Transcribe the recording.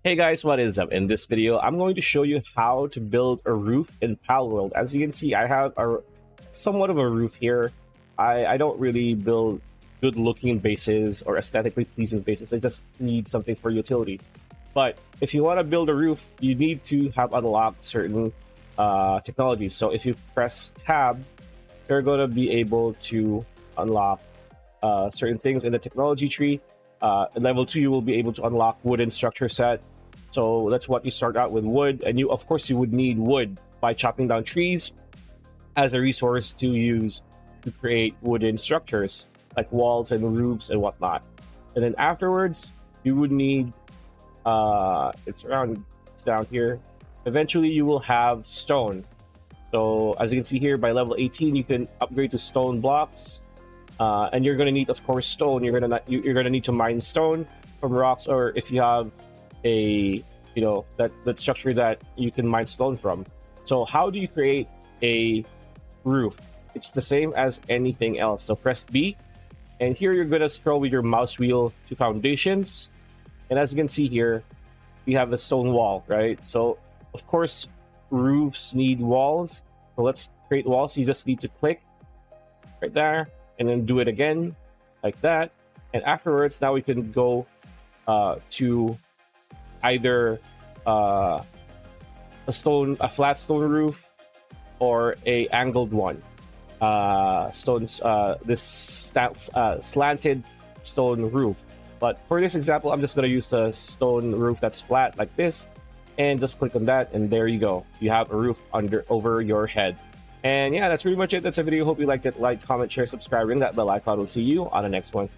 Hey guys, what is up? In this video, I'm going to show you how to build a roof in Palworld. As you can see, I have somewhat of a roof here. I don't really build good looking bases or aesthetically pleasing bases. I just need something for utility. But if you want to build a roof, you need to have unlocked certain technologies. So if you press tab, you're going to be able to unlock certain things in the technology tree. In level 2, you will be able to unlock wooden structure set. So that's what you start out with, wood, and of course you would need wood by chopping down trees as a resource to use to create wooden structures like walls and roofs and whatnot. And then afterwards you would need it's down here. Eventually you will have stone. So as you can see here, by level 18 you can upgrade to stone blocks. And you're gonna need, of course, stone. You're gonna need to mine stone from rocks, or if you have a that structure that you can mine stone from. So how do you create a roof? It's the same as anything else. So press B, and here you're gonna scroll with your mouse wheel to foundations, and as you can see here, we have a stone wall, right? So of course roofs need walls. So let's create walls. You just need to click right there and then do it again like that, and afterwards now we can go to either a flat stone roof or a angled one, slanted stone roof. But for this example, I'm just going to use the stone roof that's flat like this, and just click on that, and there you go, you have a roof over your head. And yeah, that's pretty much it. That's a video. Hope you liked it. Like, comment, share, subscribe, ring that bell icon. We'll see you on the next one.